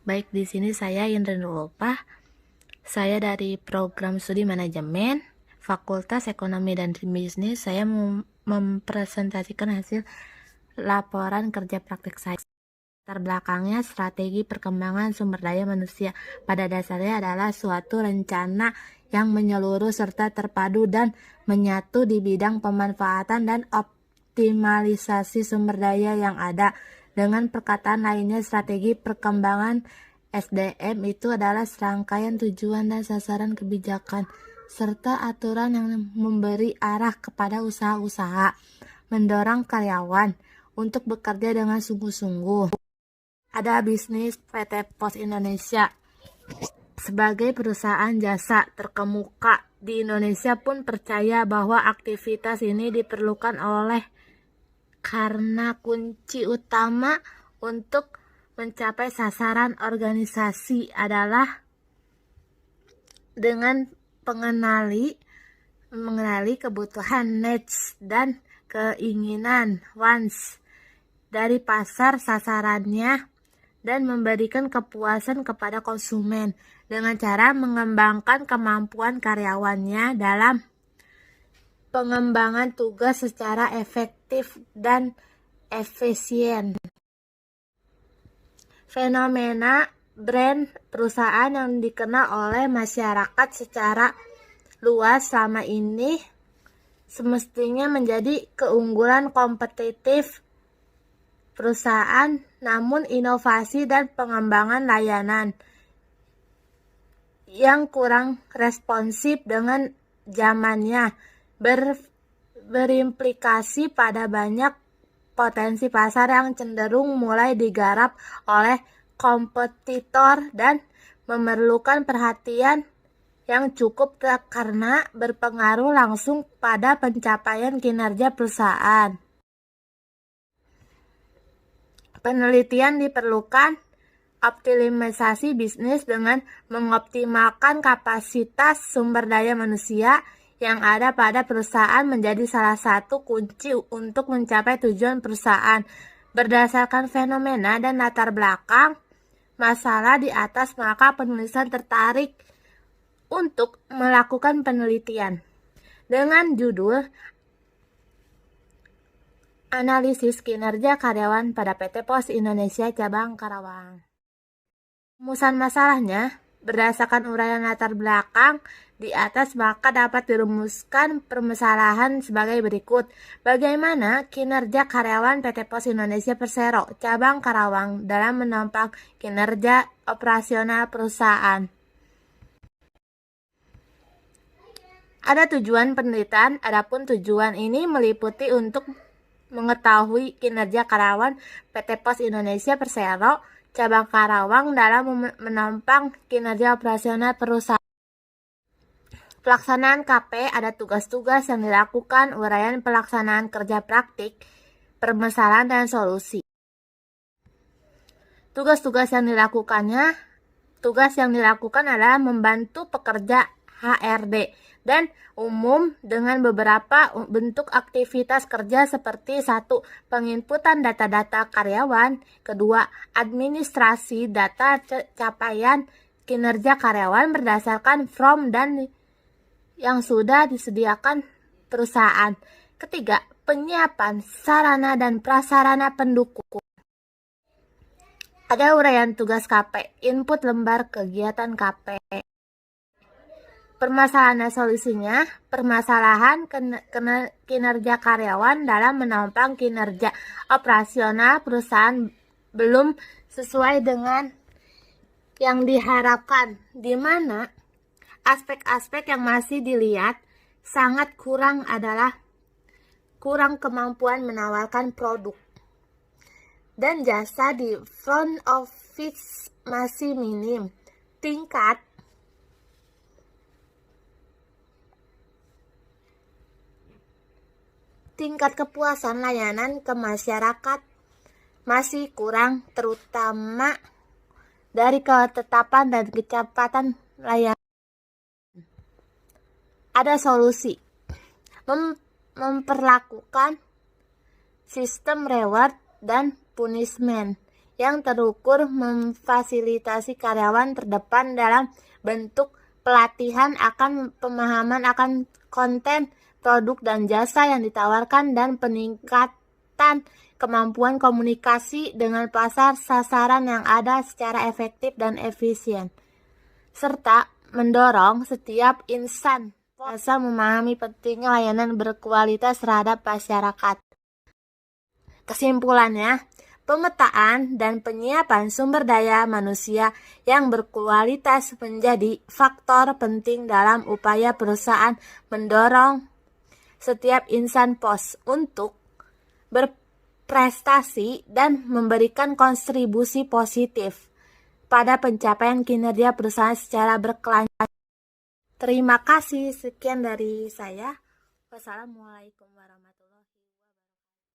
Baik, di sini saya Indra Nurulpah. Saya dari program studi manajemen Fakultas Ekonomi dan Bisnis. Saya mempresentasikan hasil laporan kerja praktik saya. Latar belakangnya strategi perkembangan sumber daya manusia. Pada dasarnya adalah suatu rencana yang menyeluruh serta terpadu dan menyatu di bidang pemanfaatan dan optimalisasi sumber daya yang ada. Dengan perkataan lainnya, strategi perkembangan SDM itu adalah serangkaian tujuan dan sasaran kebijakan serta aturan yang memberi arah kepada usaha-usaha, mendorong karyawan untuk bekerja dengan sungguh-sungguh. Ada bisnis PT Pos Indonesia sebagai perusahaan jasa terkemuka di Indonesia pun percaya bahwa aktivitas ini diperlukan karena kunci utama untuk mencapai sasaran organisasi adalah dengan mengenali kebutuhan needs dan keinginan wants dari pasar sasarannya dan memberikan kepuasan kepada konsumen dengan cara mengembangkan kemampuan karyawannya dalam pengembangan tugas secara efektif dan efisien. Fenomena brand perusahaan yang dikenal oleh masyarakat secara luas selama ini semestinya menjadi keunggulan kompetitif perusahaan, namun inovasi dan pengembangan layanan yang kurang responsif dengan zamannya berimplikasi pada banyak potensi pasar yang cenderung mulai digarap oleh kompetitor dan memerlukan perhatian yang cukup karena berpengaruh langsung pada pencapaian kinerja perusahaan. Penelitian diperlukan optimalisasi bisnis dengan mengoptimalkan kapasitas sumber daya manusia yang ada pada perusahaan menjadi salah satu kunci untuk mencapai tujuan perusahaan. Berdasarkan fenomena dan latar belakang masalah di atas, maka penulisan tertarik untuk melakukan penelitian dengan judul Analisis Kinerja Karyawan pada PT Pos Indonesia Cabang Karawang. Rumusan masalahnya, berdasarkan uraian latar belakang di atas, maka dapat dirumuskan permasalahan sebagai berikut. Bagaimana kinerja karyawan PT Pos Indonesia Persero Cabang Karawang dalam menopang kinerja operasional perusahaan? Ada tujuan penelitian, adapun tujuan ini meliputi untuk mengetahui kinerja karyawan PT Pos Indonesia Persero Cabang Karawang dalam menopang kinerja operasional perusahaan. Pelaksanaan KP, ada tugas-tugas yang dilakukan, uraian pelaksanaan kerja praktik, permasalahan dan solusi. Tugas yang dilakukan adalah membantu pekerja HRD dan umum dengan beberapa bentuk aktivitas kerja seperti 1. Penginputan data-data karyawan, 2. Administrasi data capaian kinerja karyawan berdasarkan form dan yang sudah disediakan perusahaan, 3. Penyiapan sarana dan prasarana pendukung. Ada uraian tugas KP, input lembar kegiatan KP. Permasalahan dan solusinya, permasalahan kinerja karyawan dalam menopang kinerja operasional perusahaan belum sesuai dengan yang diharapkan, di mana aspek-aspek yang masih dilihat sangat kurang adalah kurang kemampuan menawarkan produk dan jasa di front office masih minim. Tingkat kepuasan layanan ke masyarakat masih kurang, terutama dari ketetapan dan kecepatan layanan. Ada solusi, memperlakukan sistem reward dan punishment yang terukur memfasilitasi karyawan terdepan dalam bentuk pelatihan akan pemahaman akan konten, produk dan jasa yang ditawarkan dan peningkatan kemampuan komunikasi dengan pasar sasaran yang ada secara efektif dan efisien, serta mendorong setiap insan bisa memahami pentingnya layanan berkualitas terhadap masyarakat. Kesimpulannya, pemetaan dan penyiapan sumber daya manusia yang berkualitas menjadi faktor penting dalam upaya perusahaan mendorong setiap insan POS untuk berprestasi dan memberikan kontribusi positif pada pencapaian kinerja perusahaan secara berkelanjutan. Terima kasih, sekian dari saya. Wassalamualaikum warahmatullahi wabarakatuh.